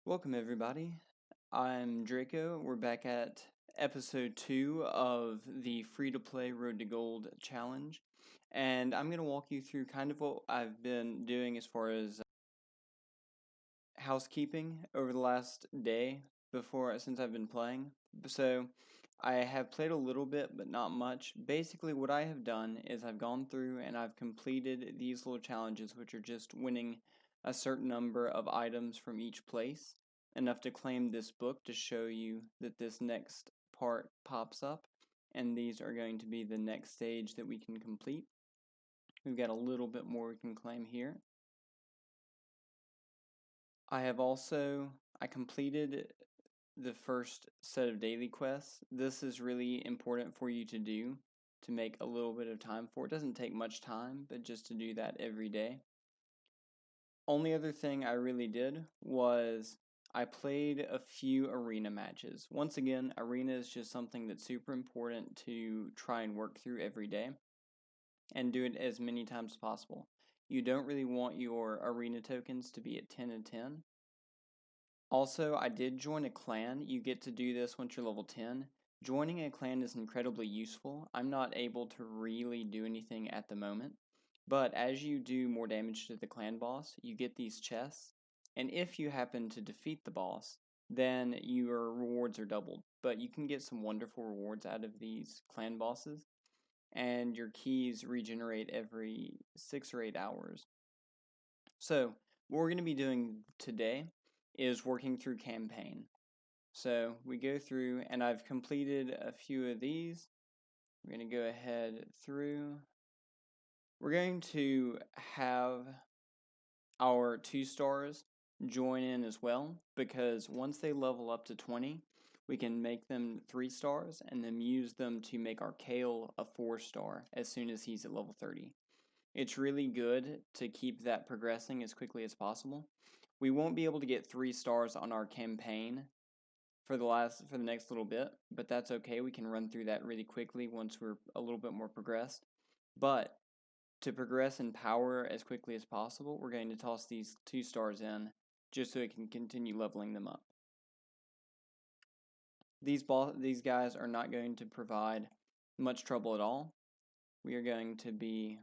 Welcome, everybody. I'm Draco. We're back at episode 2 of the free to play Road to Gold challenge. And I'm going to walk you through kind of what I've been doing as far as housekeeping over the last day since I've been playing. So I have played a little bit, but not much. Basically, what I have done is I've gone through and I've completed these little challenges, which are just winning a certain number of items from each place, enough to claim this book to show you that this next part pops up, and these are going to be the next stage that we can complete. We've got a little bit more we can claim here. I completed the first set of daily quests. This is really important for you to do to make a little bit of time for. It doesn't take much time, but just to do that every day. Only other thing I really did was I played a few arena matches. Once again, arena is just something that's super important to try and work through every day and do it as many times as possible. You don't really want your arena tokens to be at 10 and 10. Also, I did join a clan. You get to do this once you're level 10. Joining a clan is incredibly useful. I'm not able to really do anything at the moment, but as you do more damage to the clan boss, you get these chests, and if you happen to defeat the boss, then your rewards are doubled. But you can get some wonderful rewards out of these clan bosses, and your keys regenerate every 6 or 8 hours. So, what we're going to be doing today is working through campaign. So we go through, and I've completed a few of these. We're going to go ahead through. We're going to have our 2 stars join in as well, because once they level up to 20, we can make them 3 stars and then use them to make our Kael a 4 star as soon as he's at level 30. It's really good to keep that progressing as quickly as possible. We won't be able to get 3 stars on our campaign for the next little bit, but that's okay. We can run through that really quickly once we're a little bit more progressed. But to progress in power as quickly as possible, we're going to toss these 2 stars in just so it can continue leveling them up. These guys are not going to provide much trouble at all. We are going to be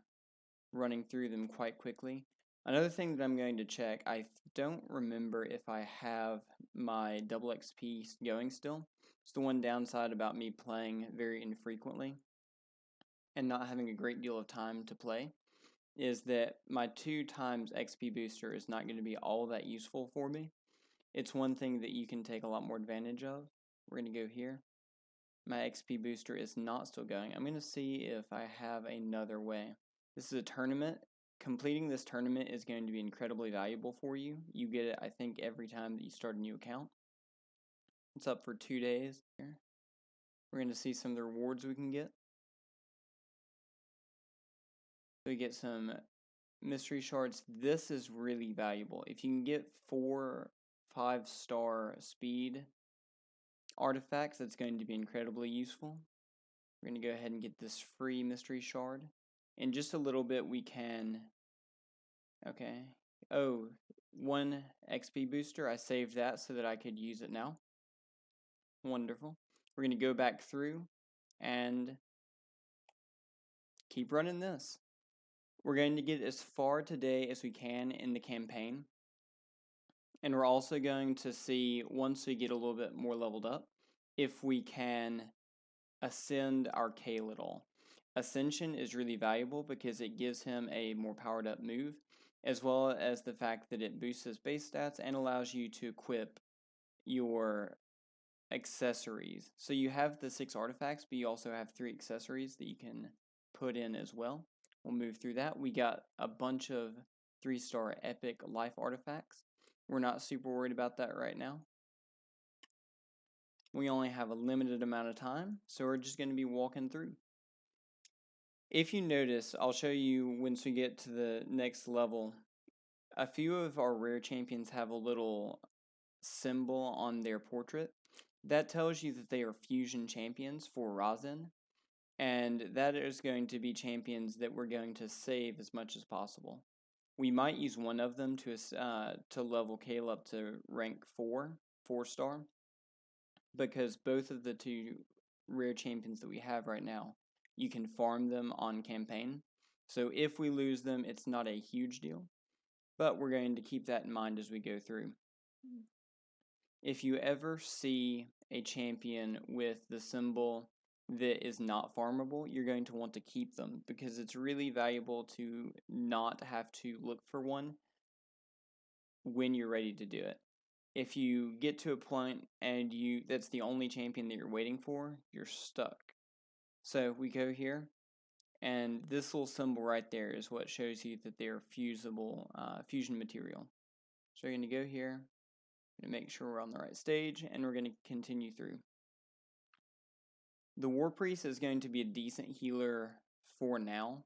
running through them quite quickly. Another thing that I'm going to check, I don't remember if I have my double XP going still. It's the one downside about me playing very infrequently and not having a great deal of time to play, is that my 2 times XP booster is not going to be all that useful for me. It's one thing that you can take a lot more advantage of. We're going to go here. My XP booster is not still going. I'm going to see if I have another way. This is a tournament. Completing this tournament is going to be incredibly valuable for you. You get it, I think, every time that you start a new account. It's up for 2 days. We're going to see some of the rewards we can get. We get some mystery shards. This is really valuable. If you can get 4 5-star speed artifacts, that's going to be incredibly useful. We're going to go ahead and get this free mystery shard. In just a little bit, we can... Okay. Oh, 1 XP booster. I saved that so that I could use it now. Wonderful. We're going to go back through and keep running this. We're going to get as far today as we can in the campaign. And we're also going to see, once we get a little bit more leveled up, if we can ascend our Kael at all. Ascension is really valuable because it gives him a more powered up move, as well as the fact that it boosts his base stats and allows you to equip your accessories. So you have the 6 artifacts, but you also have 3 accessories that you can put in as well. We'll move through that. We got a bunch of 3-star epic life artifacts. We're not super worried about that right now. We only have a limited amount of time, so we're just going to be walking through. If you notice, I'll show you once we get to the next level, a few of our rare champions have a little symbol on their portrait. That tells you that they are fusion champions for Razin, and that is going to be champions that we're going to save as much as possible. We might use one of them to level Kael up to rank 4 star, because both of the two rare champions that we have right now, you can farm them on campaign. So if we lose them, it's not a huge deal, but we're going to keep that in mind as we go through. If you ever see a champion with the symbol that is not farmable, you're going to want to keep them, because it's really valuable to not have to look for one when you're ready to do it. If you get to a point and that's the only champion that you're waiting for, you're stuck. So we go here, and this little symbol right there is what shows you that they're fusible fusion material. So you're going to go here, to make sure we're on the right stage, and we're going to continue through. The War Priest is going to be a decent healer for now.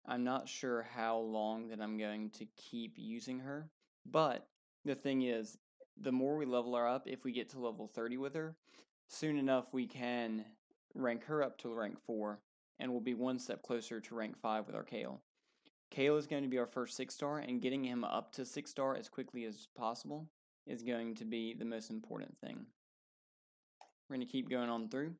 I'm not sure how long that I'm going to keep using her, but the thing is, the more we level her up, if we get to level 30 with her, soon enough we can rank her up to rank 4, and we'll be one step closer to rank 5 with our Kael. Kael is going to be our first 6-star, and getting him up to 6-star as quickly as possible is going to be the most important thing. We're going to keep going on through.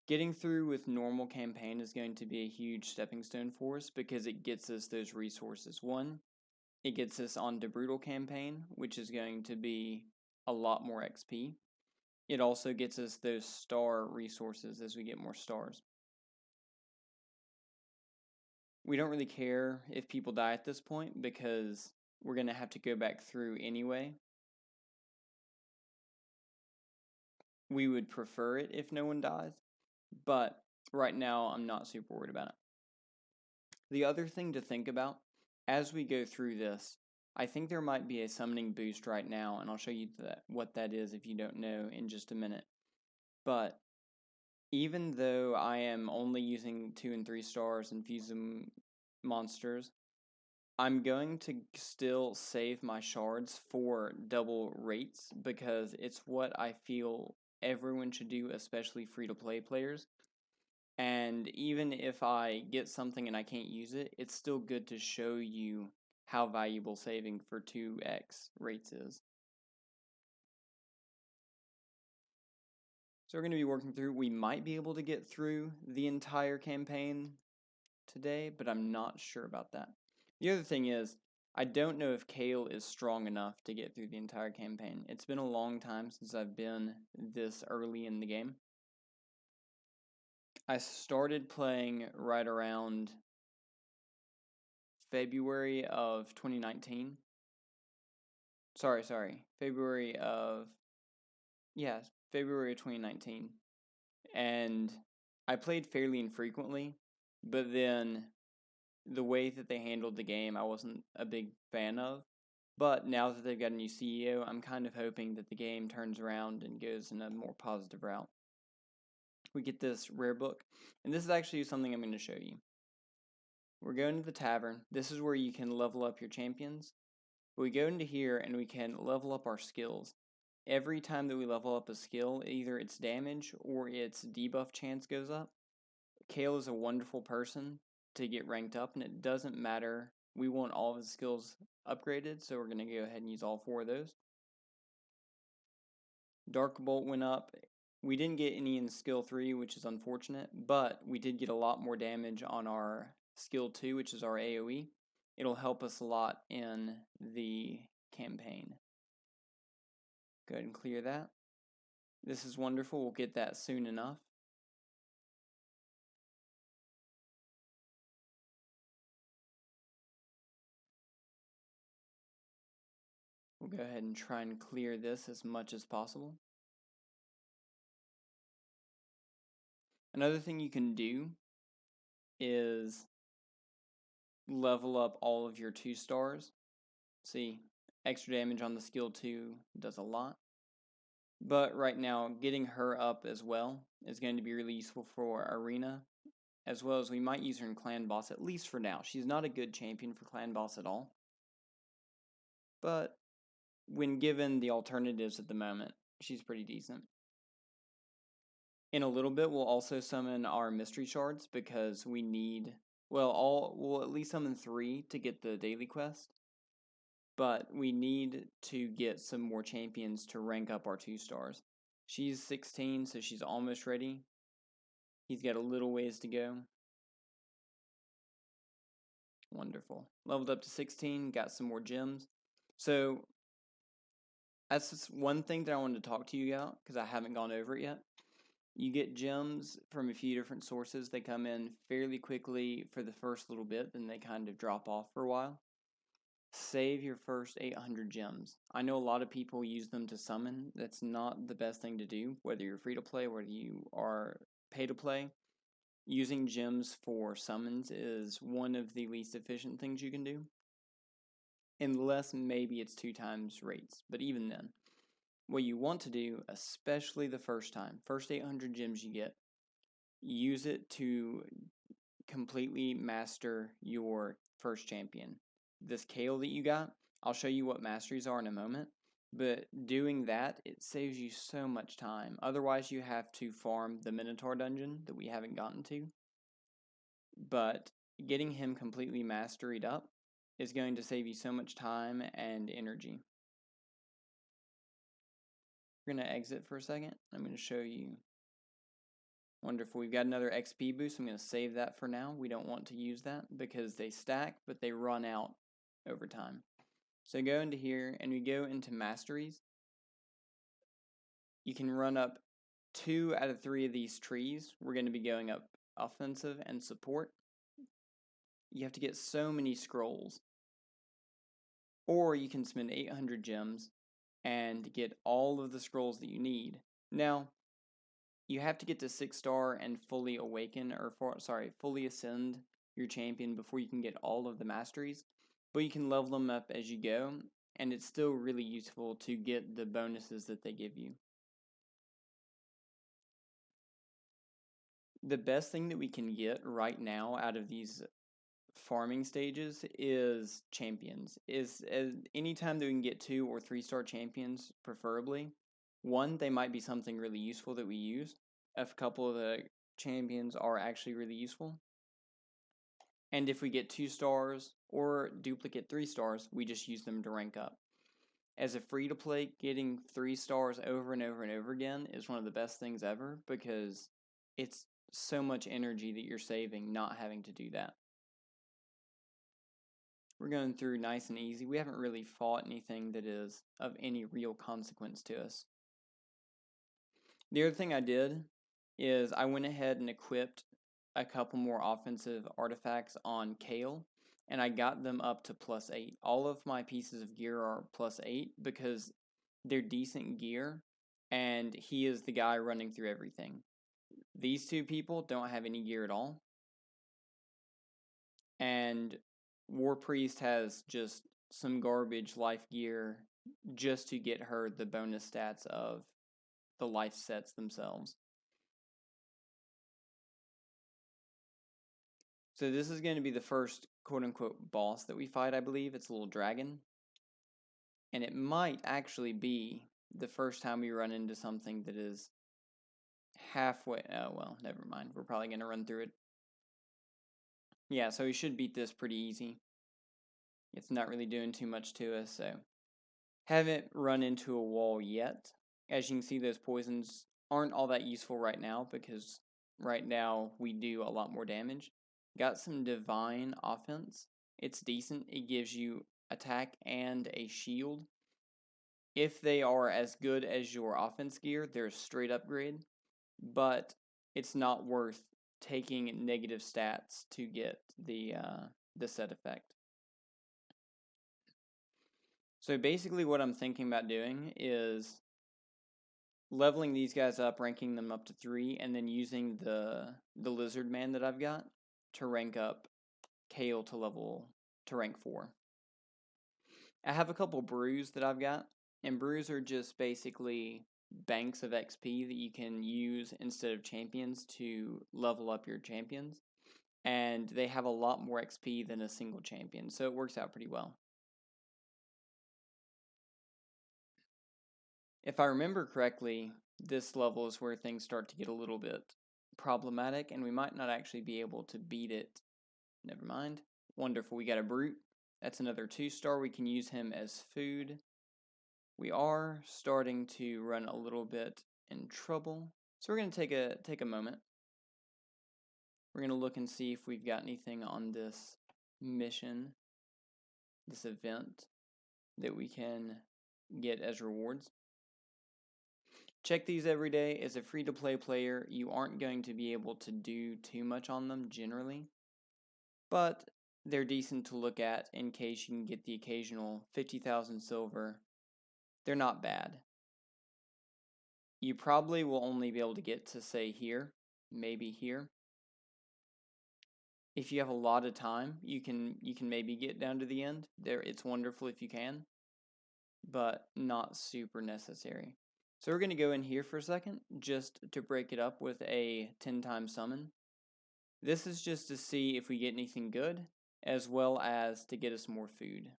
Getting through with normal campaign is going to be a huge stepping stone for us, because it gets us those resources. One, it gets us onto brutal campaign, which is going to be a lot more XP. It also gets us those star resources as we get more stars. We don't really care if people die at this point, because we're going to have to go back through anyway. We would prefer it if no one dies, but right now I'm not super worried about it. The other thing to think about as we go through this, I think there might be a summoning boost right now, and I'll show you what that is if you don't know in just a minute. But even though I am only using 2 and 3 stars and fusing monsters, I'm going to still save my shards for double rates, because it's what I feel everyone should do, especially free-to-play players. And even if I get something and I can't use it, it's still good to show you how valuable saving for 2x rates is. So we're going to be working through. We might be able to get through the entire campaign today, but I'm not sure about that. The other thing is, I don't know if Kael is strong enough to get through the entire campaign. It's been a long time since I've been this early in the game. I started playing right around February of 2019. Sorry, February of 2019. And I played fairly infrequently, but then the way that they handled the game, I wasn't a big fan of. But now that they've got a new CEO, I'm kind of hoping that the game turns around and goes in a more positive route. We get this rare book, and this is actually something I'm going to show you. We're going to the tavern. This is where you can level up your champions. We go into here and we can level up our skills. Every time that we level up a skill, either its damage or its debuff chance goes up. Kael is a wonderful person to get ranked up, and it doesn't matter. We want all of his skills upgraded, so we're going to go ahead and use all 4 of those. Dark Bolt went up. We didn't get any in skill 3, which is unfortunate, but we did get a lot more damage on our skill 2, which is our AoE. It'll help us a lot in the campaign. Go ahead and clear that. This is wonderful. We'll get that soon enough. We'll go ahead and try and clear this as much as possible. Another thing you can do is level up all of your 2 stars. See, extra damage on the skill 2 does a lot. But right now, getting her up as well is going to be really useful for Arena, as well as we might use her in Clan Boss, at least for now. She's not a good champion for Clan Boss at all, but when given the alternatives at the moment, she's pretty decent. In a little bit, we'll also summon our mystery shards, because we need We'll at least summon 3 to get the daily quest, but we need to get some more champions to rank up our 2 stars. She's 16, so she's almost ready. He's got a little ways to go. Wonderful. Leveled up to 16, got some more gems. So that's just one thing that I wanted to talk to you about because I haven't gone over it yet. You get gems from a few different sources. They come in fairly quickly for the first little bit, then they kind of drop off for a while. Save your first 800 gems. I know a lot of people use them to summon. That's not the best thing to do, whether you're free to play, whether you are pay to play. Using gems for summons is one of the least efficient things you can do. Unless maybe it's 2 times rates, but even then. What you want to do, especially the first time, first 800 gems you get, use it to completely master your first champion. This Kael that you got, I'll show you what masteries are in a moment, but doing that, it saves you so much time. Otherwise, you have to farm the Minotaur dungeon that we haven't gotten to. But getting him completely masteried up is going to save you so much time and energy. We're going to exit for a second. I'm going to show you. Wonderful. We've got another XP boost. I'm going to save that for now. We don't want to use that because they stack, but they run out over time. So go into here and we go into masteries. You can run up 2 out of 3 of these trees. We're going to be going up offensive and support. You have to get so many scrolls. Or you can spend 800 gems and get all of the scrolls that you need. Now, you have to get to 6-star and fully awaken, or fully ascend your champion before you can get all of the masteries. But you can level them up as you go, and it's still really useful to get the bonuses that they give you. The best thing that we can get right now out of these farming stages is champions. Anytime that we can get 2 or 3-star champions, preferably. One, they might be something really useful that we use. A couple of the champions are actually really useful. And if we get 2 stars or duplicate 3 stars, we just use them to rank up. As a free-to-play, getting 3 stars over and over and over again is one of the best things ever because it's so much energy that you're saving not having to do that. We're going through nice and easy. We haven't really fought anything that is of any real consequence to us. The other thing I did is I went ahead and equipped a couple more offensive artifacts on Kael, and I got them up to +8. All of my pieces of gear are +8 because they're decent gear, and he is the guy running through everything. These 2 people don't have any gear at all, and War Priest has just some garbage life gear just to get her the bonus stats of the life sets themselves. So this is going to be the first quote-unquote boss that we fight, I believe. It's a little dragon. And it might actually be the first time we run into something that is halfway. Oh, well, never mind. We're probably going to run through it. Yeah, so we should beat this pretty easy. It's not really doing too much to us, so. Haven't run into a wall yet. As you can see, those poisons aren't all that useful right now because right now we do a lot more damage. Got some divine offense. It's decent. It gives you attack and a shield. If they are as good as your offense gear, they're a straight upgrade, but it's not worth taking negative stats to get the set effect. So basically what I'm thinking about doing is leveling these guys up, ranking them up to 3, and then using the lizard man that I've got to rank up Kael to rank 4. I have a couple brews that I've got, and brews are just basically banks of XP that you can use instead of champions to level up your champions, and they have a lot more XP than a single champion, so it works out pretty well. If I remember correctly, this level is where things start to get a little bit problematic, and we might not actually be able to beat it Never mind. Wonderful, we got a brute. That's another 2-star. We can use him as food. We are starting to run a little bit in trouble. So we're going to take a moment. We're going to look and see if we've got anything on this mission, this event, that we can get as rewards. Check these every day. As a free-to-play player, you aren't going to be able to do too much on them generally, but they're decent to look at in case you can get the occasional 50,000 silver. They're not bad. You probably will only be able to get to, say, here, maybe here. If you have a lot of time, you can maybe get down to the end. It's wonderful if you can, but not super necessary. So we're going to go in here for a second just to break it up with a 10-time summon. This is just to see if we get anything good, as well as to get us more food.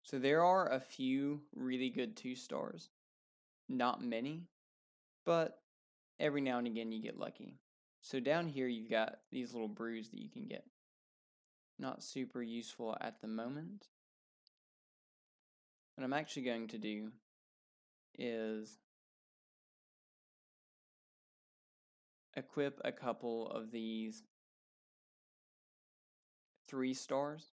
So there are a few really good 2-stars. Not many, but every now and again you get lucky. So down here you've got these little brews that you can get. Not super useful at the moment. What I'm actually going to do is equip a couple of these 3-stars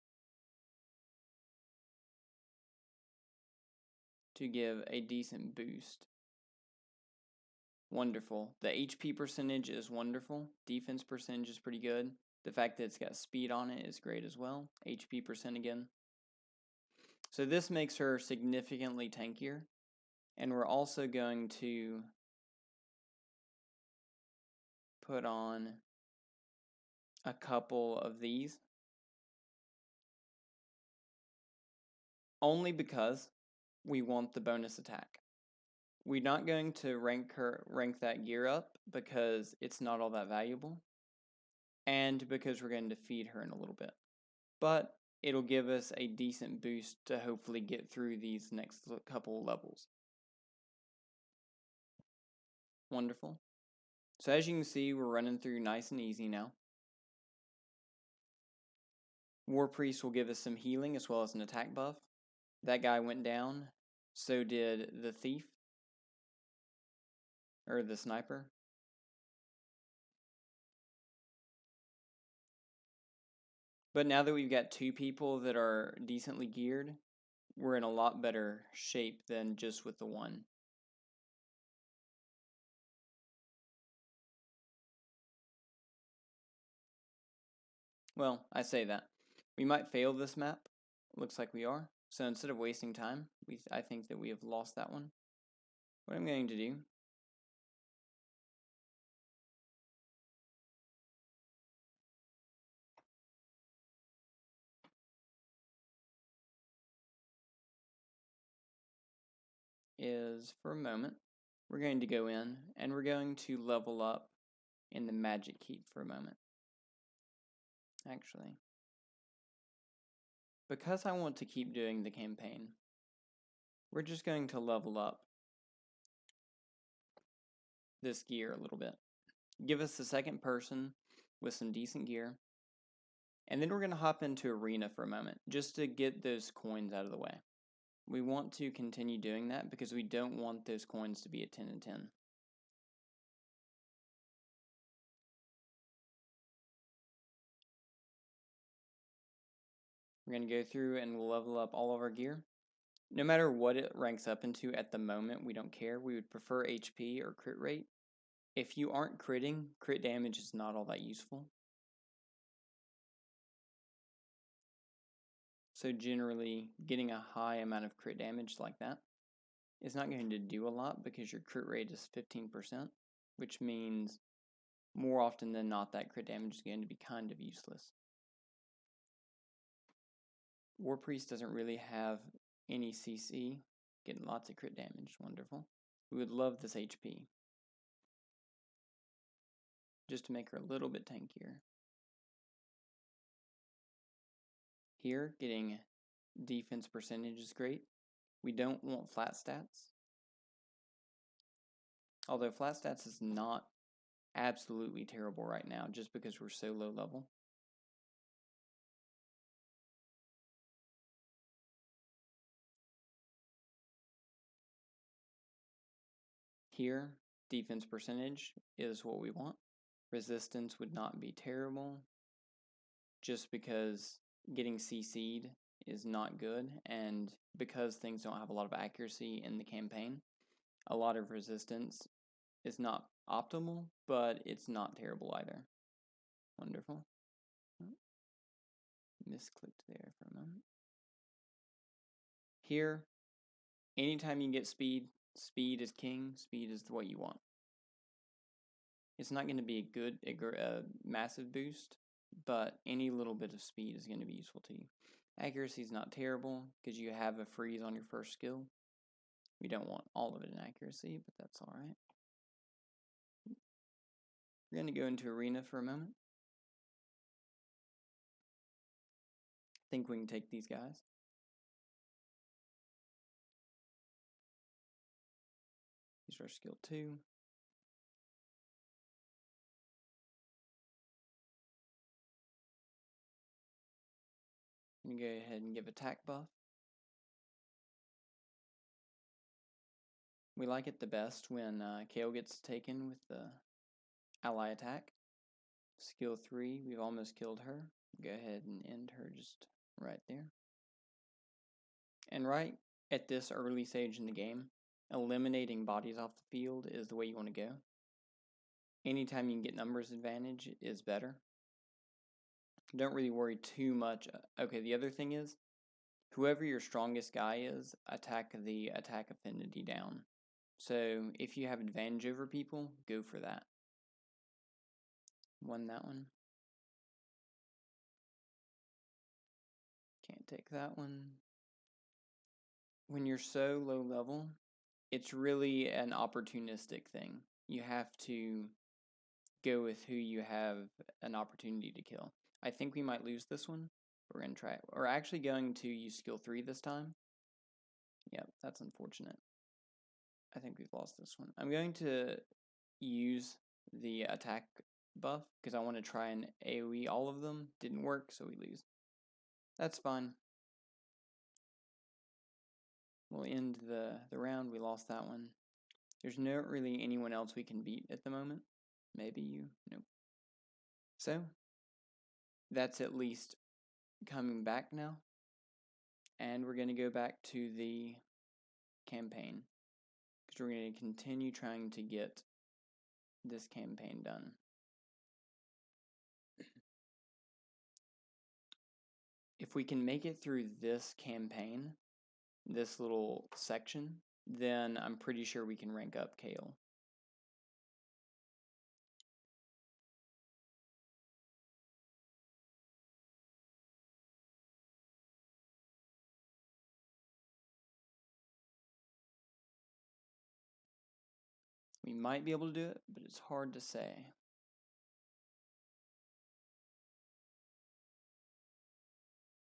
to give a decent boost. Wonderful. The HP percentage is wonderful. Defense percentage is pretty good. The fact that it's got speed on it is great as well. HP percent again. So this makes her significantly tankier. And we're also going to put on a couple of these. Only because we want the bonus attack. We're not going to rank that gear up because it's not all that valuable. And because we're going to feed her in a little bit. But it'll give us a decent boost to hopefully get through these next couple levels. Wonderful. So as you can see, we're running through nice and easy now. War Priest will give us some healing as well as an attack buff. That guy went down. So did the thief. Or the sniper. But now that we've got 2 people that are decently geared, we're in a lot better shape than just with the 1. Well, I say that. We might fail this map. Looks like we are. So instead of wasting time, I think that we have lost that one. What I'm going to do is, for a moment, we're going to go in and we're going to level up in the magic keep for a moment. Actually, because I want to keep doing the campaign, we're just going to level up this gear a little bit. Give us the second person with some decent gear. And then we're going to hop into arena for a moment just to get those coins out of the way. We want to continue doing that because we don't want those coins to be at 10 and 10. We're going to go through and we'll level up all of our gear. No matter what it ranks up into at the moment, we don't care. We would prefer HP or crit rate. If you aren't critting, crit damage is not all that useful. So generally, getting a high amount of crit damage like that is not going to do a lot because your crit rate is 15%, which means more often than not that crit damage is going to be kind of useless. War Priest doesn't really have any CC, getting lots of crit damage, wonderful. We would love this HP, just to make her a little bit tankier. Here, getting defense percentage is great. We don't want flat stats. Although flat stats is not absolutely terrible right now just because we're so low level. Here, defense percentage is what we want. Resistance would not be terrible just because getting CC'd is not good, and because things don't have a lot of accuracy in the campaign, a lot of resistance is not optimal, but it's not terrible either. Wonderful. Misclicked there for a moment. Here, anytime you get speed, speed is king, speed is what you want. It's not going to be a massive boost, but any little bit of speed is going to be useful to you. Accuracy is not terrible because you have a freeze on your first skill. We don't want all of it in accuracy, but that's all right. We're going to go into arena for a moment. I think we can take these guys. These are skill 2. I'm going to go ahead and give attack buff. We like it the best when Kael gets taken with the ally attack. Skill 3, we've almost killed her. Go ahead and end her just right there. And right at this early stage in the game, eliminating bodies off the field is the way you want to go. Anytime you can get numbers advantage is better. Don't really worry too much. Okay, the other thing is, whoever your strongest guy is, attack the attack affinity down. So if you have advantage over people, go for that. Won that one. Can't take that one. When you're so low level, it's really an opportunistic thing. You have to go with who you have an opportunity to kill. I think we might lose this one. We're going to try it. We're actually going to use skill 3 this time. Yep, that's unfortunate. I think we've lost this one. I'm going to use the attack buff because I want to try and AoE all of them. Didn't work, so we lose. That's fine. We'll end the round. We lost that one. There's not really anyone else we can beat at the moment. Maybe you. Nope. So, that's at least coming back now. And we're going to go back to the campaign because we're going to continue trying to get this campaign done. If we can make it through this campaign, this little section, then I'm pretty sure we can rank up Kael. We might be able to do it, but it's hard to say.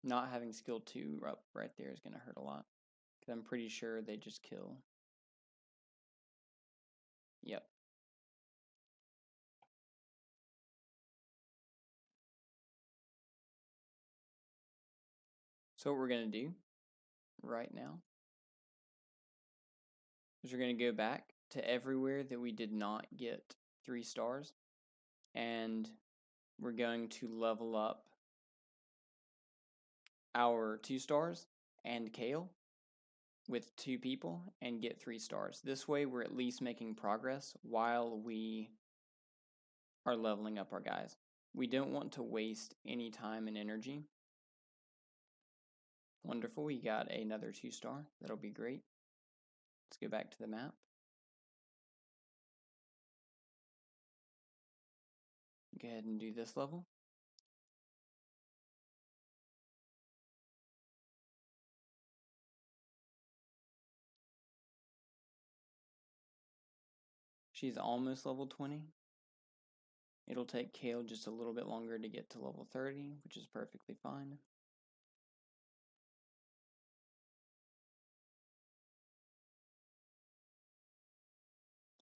Not having skill 2 up right there is going to hurt a lot. Because I'm pretty sure they just kill. Yep. So what we're going to do right now is we're going to go back to everywhere that we did not get 3 stars. And we're going to level up our 2 stars and Kael with 2 people and get 3 stars. This way we're at least making progress while we are leveling up our guys. We don't want to waste any time and energy. Wonderful, we got another 2 star. That'll be great. Let's go back to the map. Go ahead and do this level. She's almost level 20. It'll take Kael just a little bit longer to get to level 30, which is perfectly fine.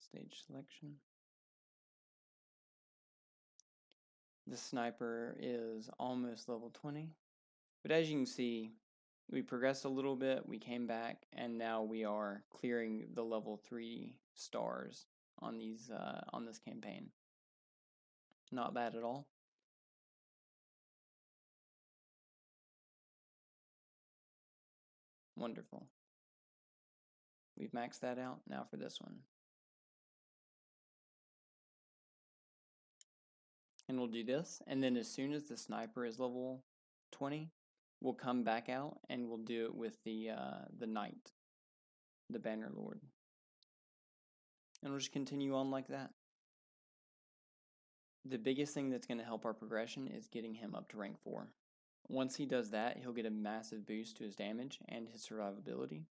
Stage selection. The sniper is almost level 20. But as you can see, we progressed a little bit, we came back, and now we are clearing the level 3 stars on this campaign. Not bad at all. Wonderful. We've maxed that out. Now for this one. And we'll do this, and then as soon as the sniper is level 20, we'll come back out and we'll do it with the knight, the banner lord. And we'll just continue on like that. The biggest thing that's going to help our progression is getting him up to rank 4. Once he does that, he'll get a massive boost to his damage and his survivability.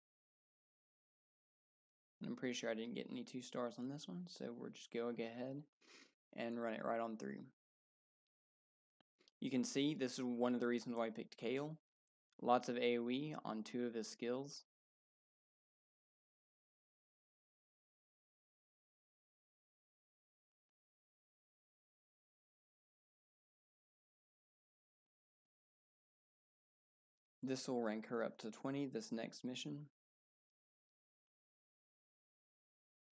And I'm pretty sure I didn't get any 2 stars on this one, so we're just going ahead and run it right on through. You can see this is one of the reasons why I picked Kael. Lots of AoE on 2 of his skills. This will rank her up to 20 this next mission.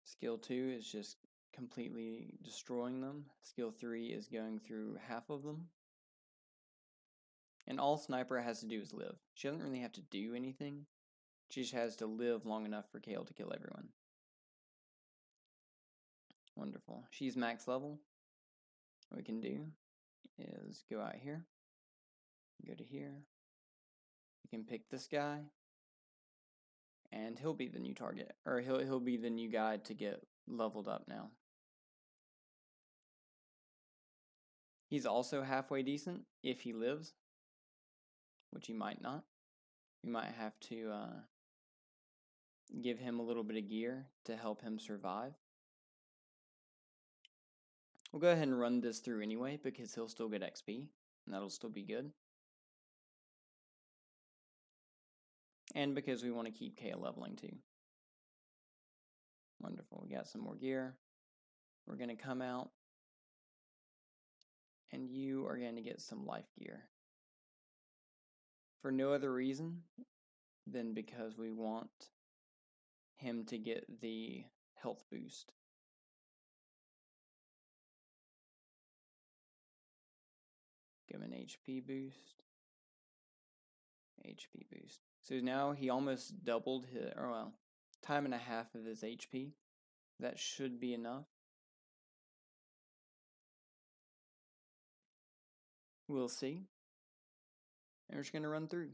Skill 2 is just completely destroying them. Skill 3 is going through half of them. And all Sniper has to do is live. She doesn't really have to do anything. She just has to live long enough for Kael to kill everyone. Wonderful. She's max level. What we can do is go out here, go to here. We can pick this guy, and he'll be the new target, or he'll be the new guy to get leveled up now. He's also halfway decent if he lives, which he might not. We might have to give him a little bit of gear to help him survive. We'll go ahead and run this through anyway because he'll still get XP, and that'll still be good. And because we want to keep Kael leveling too. Wonderful, we got some more gear. We're going to come out, and you are going to get some life gear. For no other reason than because we want him to get the health boost. Give him an HP boost. HP boost. So now he almost doubled his, or well, time and a half of his HP. That should be enough. We'll see. And we're just going to run through.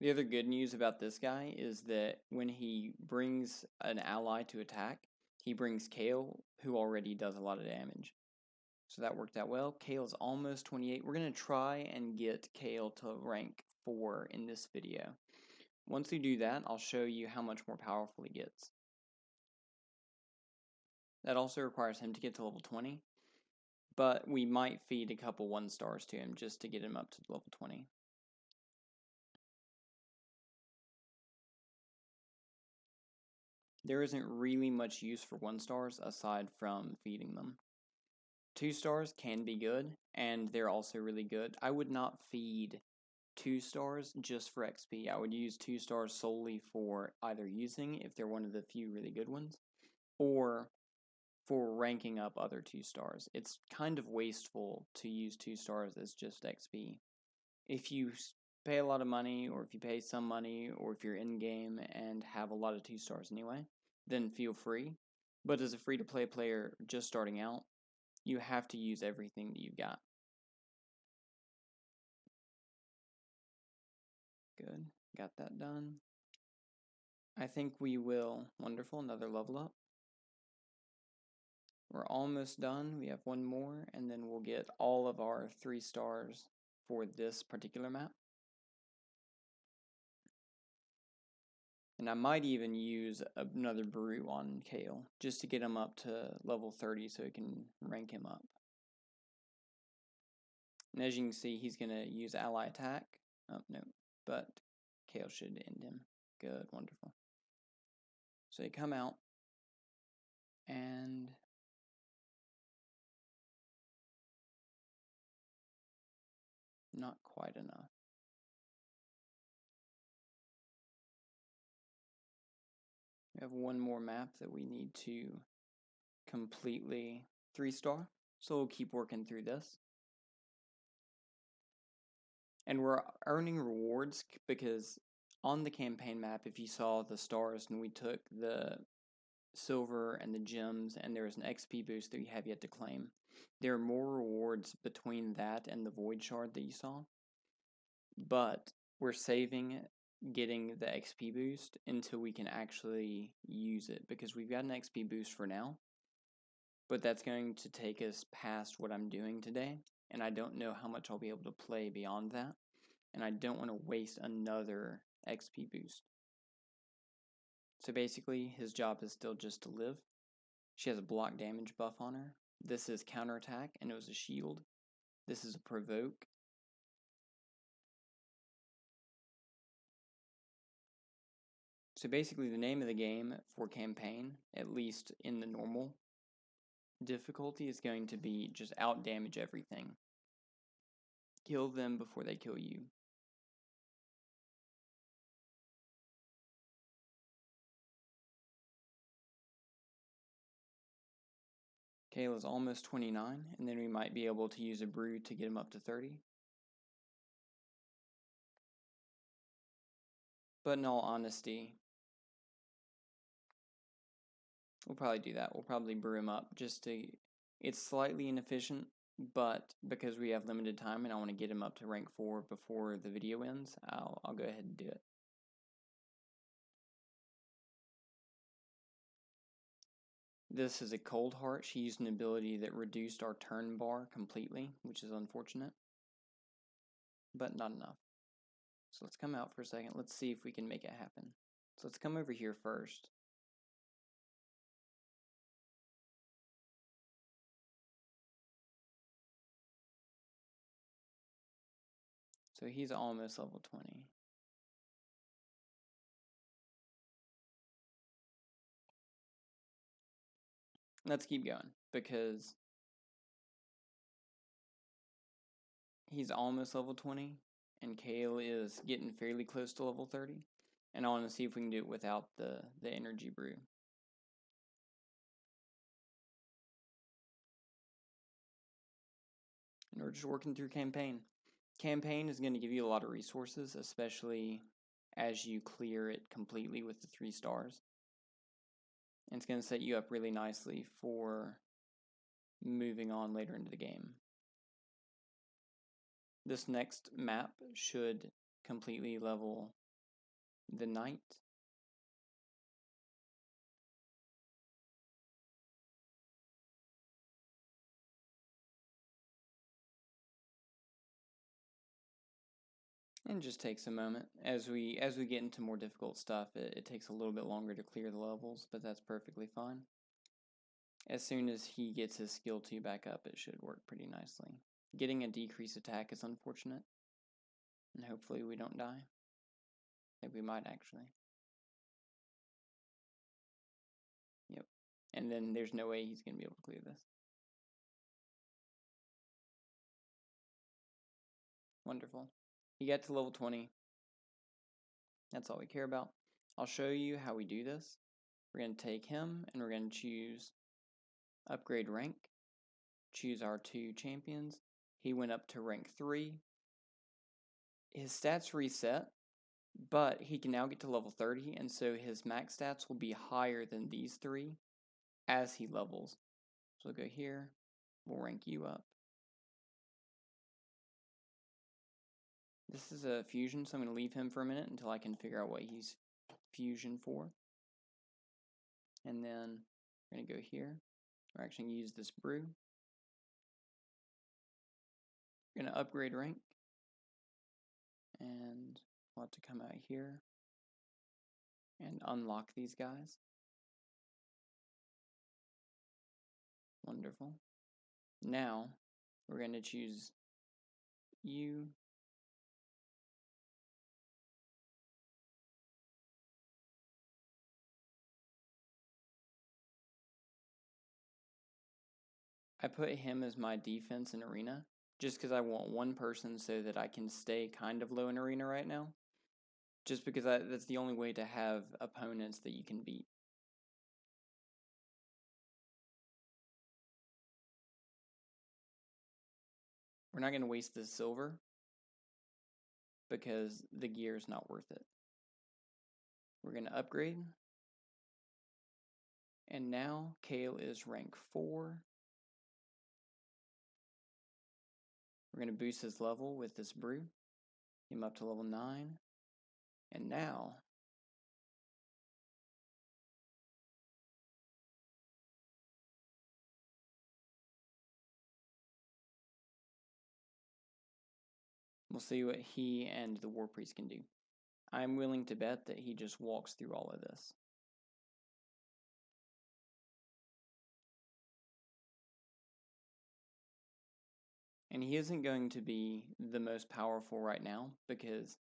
The other good news about this guy is that when he brings an ally to attack, he brings Kael, who already does a lot of damage. So that worked out well. Kael's almost 28. We're going to try and get Kael to rank 4 in this video. Once we do that, I'll show you how much more powerful he gets. That also requires him to get to level 20, but we might feed a couple 1 stars to him just to get him up to level 20. There isn't really much use for 1 stars aside from feeding them. 2 stars can be good, and they're also really good. I would not feed 2 stars just for XP. I would use 2 stars solely for either using, if they're one of the few really good ones, or for ranking up other 2 stars. It's kind of wasteful to use 2 stars as just XP. If you pay a lot of money, or if you pay some money, or if you're in game and have a lot of 2 stars anyway, then feel free. But as a free-to-play player just starting out, you have to use everything that you've got. Good, got that done. I think we will, wonderful, another level up. We're almost done, we have 1 more, and then we'll get all of our 3 stars for this particular map. And I might even use another brew on Kael, just to get him up to level 30 so we can rank him up. And as you can see, he's going to use ally attack. Oh, no, but Kael should end him. Good, wonderful. So you come out and not quite enough. We have one more map that we need to completely 3-star. So we'll keep working through this. And we're earning rewards because on the campaign map, if you saw the stars and we took the silver and the gems and there was an XP boost that you have yet to claim, there are more rewards between that and the void shard that you saw. But we're saving getting the XP boost until we can actually use it because we've got an XP boost for now, but that's going to take us past what I'm doing today, and I don't know how much I'll be able to play beyond that, and I don't want to waste another XP boost. So basically, his job is still just to live. She has a block damage buff on her. This is counterattack, and it was a shield. This is a provoke. So basically, the name of the game for campaign, at least in the normal difficulty, is going to be just out damage everything. Kill them before they kill you. Kael is almost 29, and then we might be able to use a brew to get him up to 30. But in all honesty, we'll probably do that. We'll probably brew him up just to... It's slightly inefficient, but because we have limited time and I want to get him up to rank 4 before the video ends, I'll go ahead and do it. This is a Cold Heart. She used an ability that reduced our turn bar completely, which is unfortunate, but not enough. So let's come out for a second. Let's see if we can make it happen. So let's come over here first. So he's almost level 20. Let's keep going because he's almost level 20 and Kael is getting fairly close to level 30. And I want to see if we can do it without the energy brew. And we're just working through campaign. Campaign is going to give you a lot of resources, especially as you clear it completely with the 3 stars. And it's going to set you up really nicely for moving on later into the game. This next map should completely level the knight. And just takes a moment. As we get into more difficult stuff, it takes a little bit longer to clear the levels, but that's perfectly fine. As soon as he gets his skill 2 back up, it should work pretty nicely. Getting a decreased attack is unfortunate, and hopefully we don't die. I think we might actually. Yep. And then there's no way he's going to be able to clear this. Wonderful. He got to level 20. That's all we care about. I'll show you how we do this. We're going to take him and we're going to choose upgrade rank. Choose our 2 champions. He went up to rank 3. His stats reset, but he can now get to level 30, and so his max stats will be higher than these 3 as he levels. So we'll go here. We'll rank you up. This is a fusion, so I'm going to leave him for a minute until I can figure out what he's fusion for. And then we're going to go here. We're actually going to use this brew. We're going to upgrade rank. And we'll have to come out here and unlock these guys. Wonderful. Now we're going to choose you. I put him as my defense in arena just because I want one person so that I can stay kind of low in arena right now. Just because that's the only way to have opponents that you can beat. We're not going to waste the silver because the gear is not worth it. We're going to upgrade. And now Kael is rank 4. We're going to boost his level with this brew. Get him up to level 9. And now we'll see what he and the War Priest can do. I'm willing to bet that he just walks through all of this. And he isn't going to be the most powerful right now because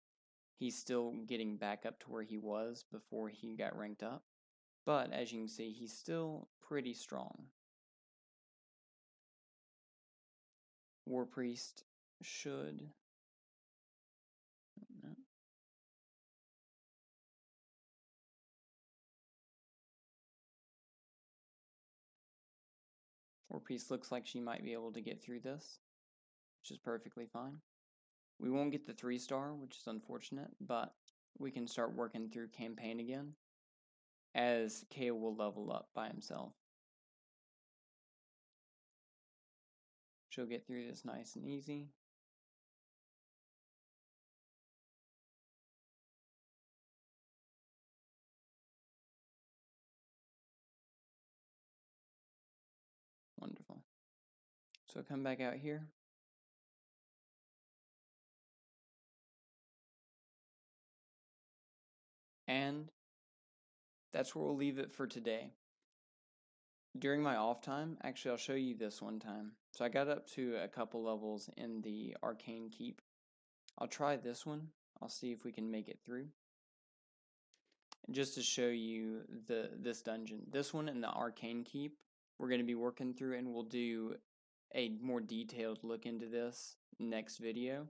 he's still getting back up to where he was before he got ranked up. But as you can see, he's still pretty strong. War Priest should... No. War Priest looks like she might be able to get through this, which is perfectly fine. We won't get the 3-star, which is unfortunate, but we can start working through campaign again as Kael will level up by himself. She'll get through this nice and easy. Wonderful. So come back out here. And that's where we'll leave it for today. During my off time, actually I'll show you this one time. So I got up to a couple levels in the Arcane Keep. I'll try this one. I'll see if we can make it through. And just to show you this dungeon. This one in the Arcane Keep, we're going to be working through, and we'll do a more detailed look into this next video.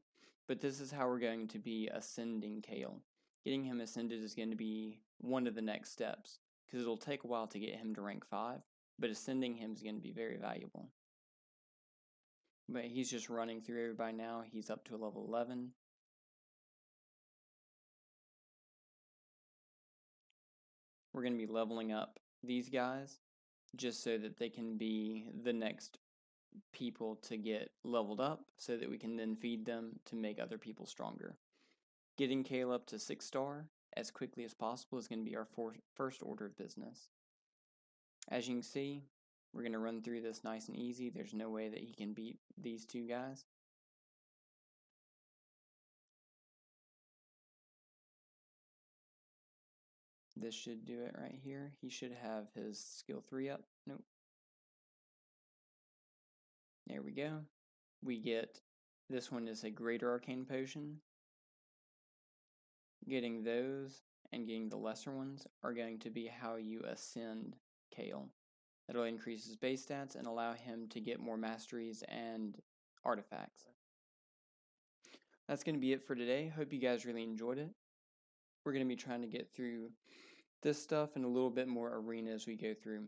But this is how we're going to be ascending Kael. Getting him ascended is going to be one of the next steps, because it'll take a while to get him to rank 5, but ascending him is going to be very valuable. But he's just running through everybody now. He's up to a level 11. We're going to be leveling up these guys just so that they can be the next people to get leveled up so that we can then feed them to make other people stronger. Getting Kael up to 6-star as quickly as possible is going to be our first order of business. As you can see, we're going to run through this nice and easy. There's no way that he can beat these two guys. This should do it right here. He should have his skill 3 up. Nope. There we go. We get, this one is a greater arcane potion. Getting those and getting the lesser ones are going to be how you ascend Kael. That'll increase his base stats and allow him to get more masteries and artifacts. That's going to be it for today. Hope you guys really enjoyed it. We're going to be trying to get through this stuff and a little bit more arena as we go through.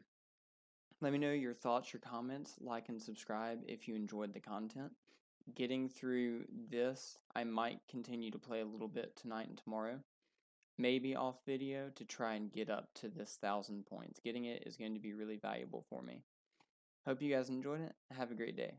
Let me know your thoughts, your comments, like and subscribe if you enjoyed the content. Getting through this, I might continue to play a little bit tonight and tomorrow. Maybe off video to try and get up to this 1,000 points. Getting it is going to be really valuable for me. Hope you guys enjoyed it. Have a great day.